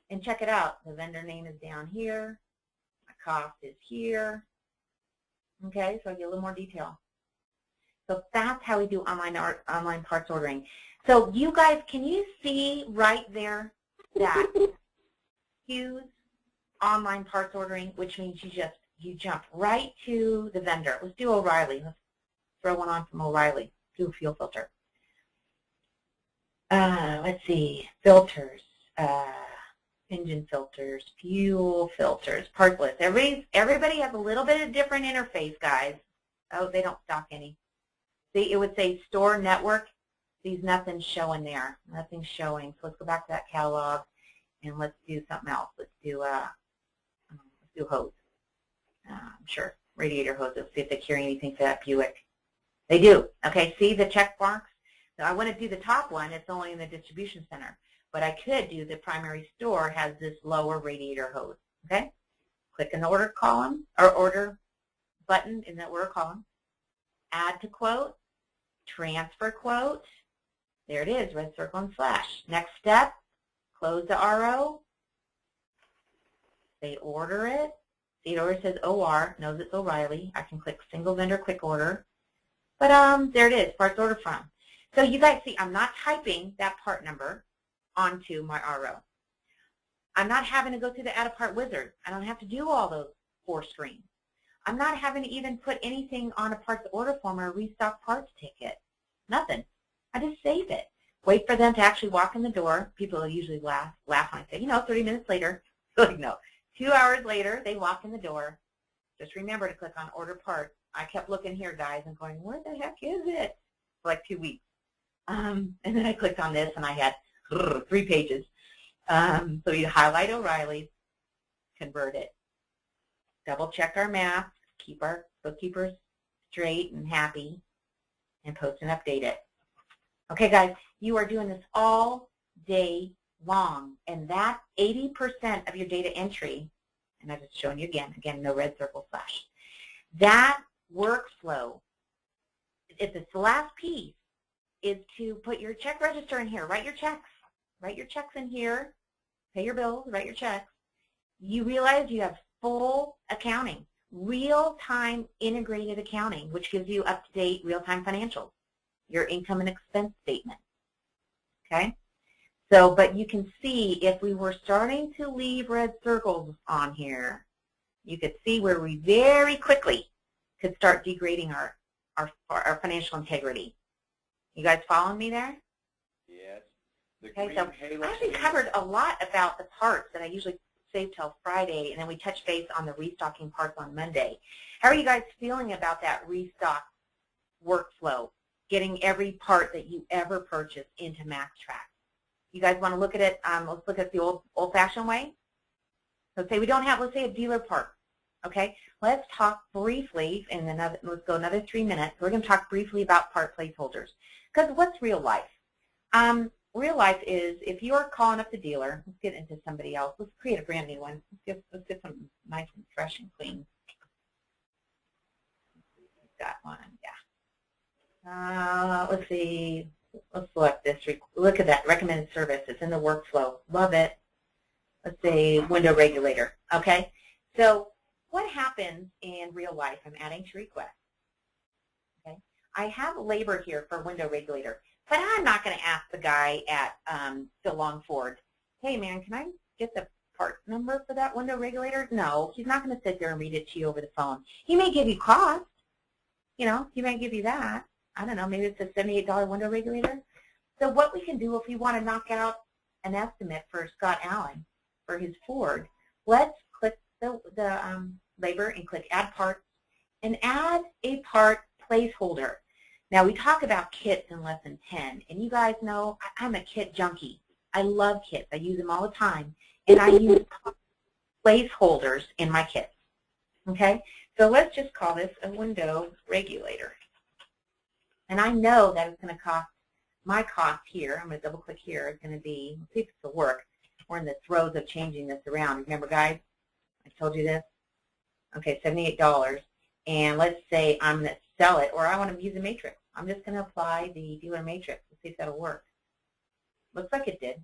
And check it out. The vendor name is down here. My cost is here. Okay, so I get a little more detail. So that's how we do online parts ordering. So you guys, can you see right there that use online parts ordering, which means you jump right to the vendor. Let's do O'Reilly. Let's throw one on from O'Reilly. Do a fuel filter. Let's see, filters, engine filters, fuel filters, parts list. Everybody has a little bit of different interface, guys. Oh, they don't stock any. See, it would say store network. See, nothing's showing there. Nothing's showing. So let's go back to that catalog and let's do something else. Let's do hose. I'm sure radiator hoses. See if they carry anything for that Buick. They do. Okay, see the check marks? So I want to do the top one. It's only in the distribution center. But I could do the primary store has this lower radiator hose. Okay? Click in the order column or order button in the order column. Add to quote. Transfer quote. There it is, red circle and slash. Next step, close the RO. Say order it. See, it already says OR, knows it's O'Reilly. I can click single vendor quick order. But there it is, parts order from. So you guys see, I'm not typing that part number onto my RO. I'm not having to go through the add a part wizard. I don't have to do all those 4 screens. I'm not having to even put anything on a parts order form or a restock parts ticket. Nothing. I just save it. Wait for them to actually walk in the door. People usually laugh when I say, 30 minutes later. Like, no. 2 hours later, they walk in the door. Just remember to click on order parts. I kept looking here, guys, and going, where the heck is it? For like 2 weeks. And then I clicked on this, and I had 3 pages. So you highlight O'Reilly's, convert it. Double check our math, keep our bookkeepers straight and happy, and post and update it. Okay, guys, you are doing this all day long, and that 80% of your data entry, and I'm just showing you again, no red circle slash, that workflow, if it's the last piece, is to put your check register in here, write your checks in here, pay your bills, write your checks. You realize you have full accounting, real-time integrated accounting, which gives you up-to-date real-time financials, your income and expense statement, okay? So, but you can see if we were starting to leave red circles on here, you could see where we very quickly could start degrading our financial integrity. You guys following me there? Yes. Okay, so I actually covered a lot about the parts that I usually save till Friday, and then we touch base on the restocking parts on Monday. How are you guys feeling about that restock workflow, getting every part that you ever purchased into MaxxTraxx? You guys want to look at it? Let's look at the old-fashioned way. So say we don't have, let's say, a dealer part. Okay, let's talk briefly, and then let's go another 3 minutes. We're going to talk briefly about part placeholders. Because what's real life? Real life is if you're calling up the dealer, let's get into somebody else. Let's create a brand new one. Let's get something nice and fresh and clean. Got one, yeah. Let's see. Let's select this. Look at that recommended service. It's in the workflow. Love it. Let's say window regulator. Okay. So what happens in real life? I'm adding to request. Okay. I have labor here for window regulator, but I'm not going to ask the guy at Phil Longford, hey man, can I get the part number for that window regulator? No, he's not going to sit there and read it to you over the phone. He may give you cost. He may give you that. I don't know, maybe it's a $78 window regulator. So what we can do if we want to knock out an estimate for Scott Allen for his Ford, let's click the labor and click add parts and add a part placeholder. Now we talk about kits in lesson 10, and you guys know I'm a kit junkie. I love kits. I use them all the time, and I use placeholders in my kits. Okay, so let's just call this a window regulator. And I know that it's going to cost, my cost here, I'm going to double click here, is going to be, let's see if this will work. We're in the throes of changing this around. Remember guys, I told you this? Okay, $78. And let's say I'm going to sell it, or I want to use a matrix. I'm just going to apply the dealer matrix. Let's see if that'll work. Looks like it did.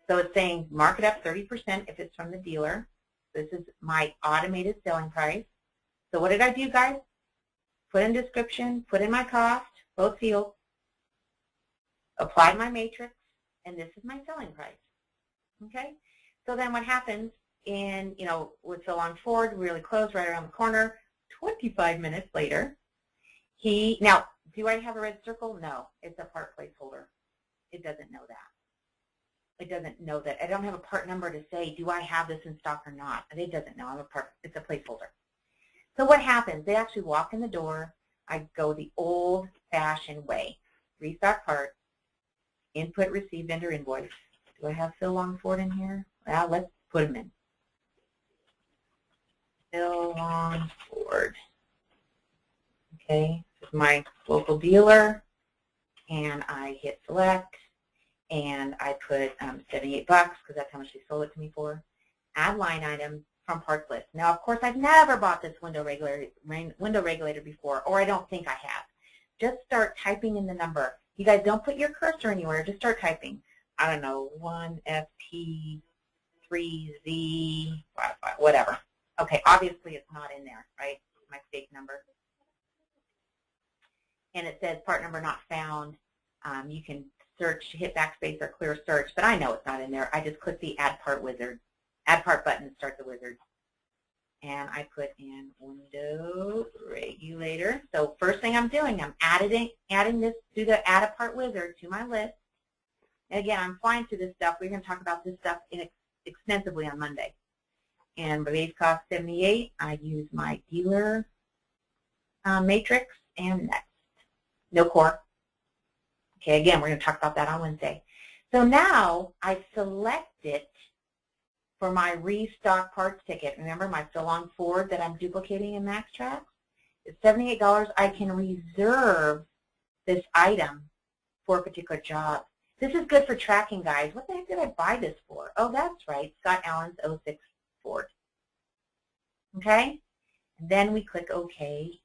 So it's saying mark it up 30% if it's from the dealer. This is my automated selling price. So what did I do, guys? Put in description, put in my cost, both fields, apply my matrix, and this is my selling price. Okay? So then what happens in, with Phil on Ford, really close right around the corner, 25 minutes later, now, do I have a red circle? No, it's a part placeholder. It doesn't know that. It doesn't know that. I don't have a part number to say, do I have this in stock or not? It doesn't know. It's a placeholder. So what happens? They actually walk in the door. I go the old-fashioned way. Restock parts, input receive vendor invoice. Do I have Phil Longford in here? Well, let's put him in. Phil Longford. Okay, this is my local dealer, and I hit select, and I put $78 because that's how much they sold it to me for. Add line item from parts list. Now, of course, I've never bought this window regulator before, or I don't think I have. Just start typing in the number. You guys don't put your cursor anywhere. Just start typing. I don't know, 1FP3Z, whatever. Okay, obviously it's not in there, right? My fake number. And it says part number not found. You can search, hit backspace or clear search, but I know it's not in there. I just click the add part wizard, add part button to start the wizard. And I put in window regulator. So first thing I'm doing, I'm adding this through the add a part wizard to my list. And again, I'm flying through this stuff. We're going to talk about this stuff extensively on Monday. And base cost 78, I use my dealer matrix and next. No core. Okay, again, we're going to talk about that on Wednesday. So now I select it for my restock parts ticket. Remember my Phil Longford that I'm duplicating in MaxxTraxx? It's $78. I can reserve this item for a particular job. This is good for tracking, guys. What the heck did I buy this for? Oh, that's right, Scott Allen's 06 Ford. Okay? And then we click OK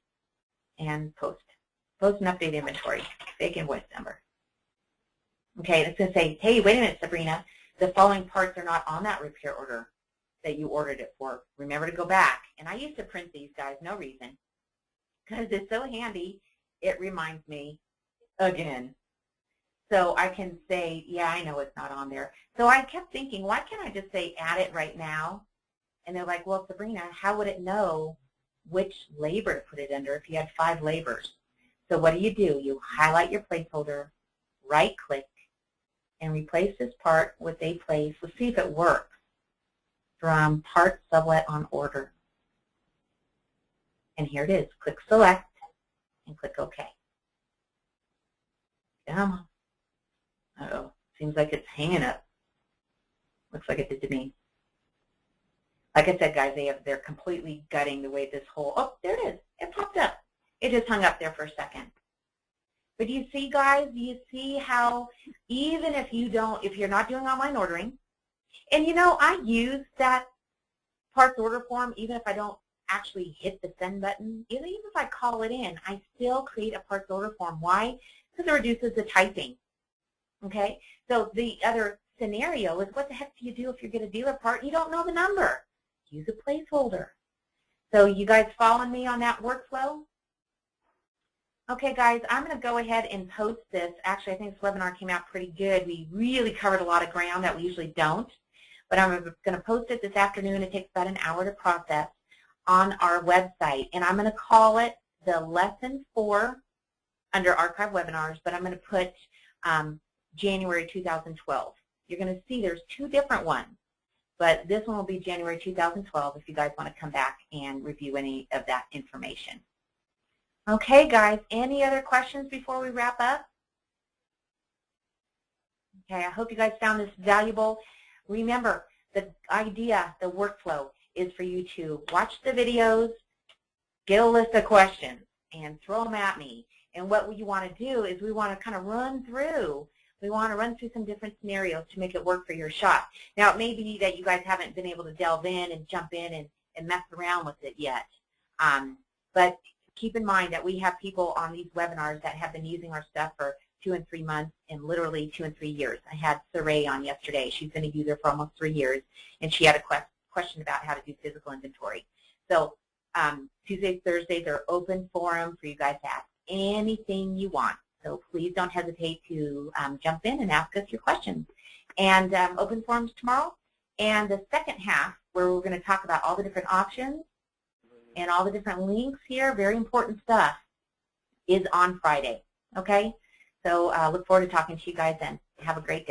and post. Post and update inventory. Fake invoice number. Okay, it's going to say, hey, wait a minute, Sabrina. The following parts are not on that repair order that you ordered it for. Remember to go back. And I used to print these, guys, no reason. Because it's so handy, it reminds me again. So I can say, yeah, I know it's not on there. So I kept thinking, why can't I just say add it right now? And they're like, well, Sabrina, how would it know which labor to put it under if you had 5 labors? So what do? You highlight your placeholder, right-click, and replace this part with a place. Let's see if it works. From part sublet on order. And here it is. Click select and click OK. Come on. Uh-oh. Seems like it's hanging up. Looks like it did to me. Like I said, guys, they're completely gutting the way this whole, oh, there it is. It popped up. It just hung up there for a second. But do you see, guys, do you see how even if you're not doing online ordering, and you know, I use that parts order form even if I don't actually hit the send button. Even if I call it in, I still create a parts order form. Why? Because it reduces the typing. Okay? So the other scenario is, what the heck do you do if you get a dealer part and you don't know the number? Use a placeholder. So you guys following me on that workflow? Okay, guys, I'm going to go ahead and post this. Actually, I think this webinar came out pretty good. We really covered a lot of ground that we usually don't. But I'm going to post it this afternoon. It takes about an hour to process on our website. And I'm going to call it the Lesson 4 under Archive Webinars, but I'm going to put January 2012. You're going to see there's 2 different ones. But this one will be January 2012 if you guys want to come back and review any of that information. Okay, guys, any other questions before we wrap up? Okay, I hope you guys found this valuable. Remember, the idea, the workflow, is for you to watch the videos, get a list of questions, and throw them at me. And what you want to do is we want to kind of run through some different scenarios to make it work for your shop. Now, it may be that you guys haven't been able to delve in and jump in and mess around with it yet. But keep in mind that we have people on these webinars that have been using our stuff for 2 and 3 months and literally 2 and 3 years. I had Saray on yesterday. She's been a user for almost 3 years, and she had a question about how to do physical inventory. So Tuesdays, Thursdays are open forum for you guys to ask anything you want. So please don't hesitate to jump in and ask us your questions. And open forums tomorrow. And the second half, where we're going to talk about all the different options and all the different links here, very important stuff, is on Friday. Okay? So look forward to talking to you guys then. Have a great day.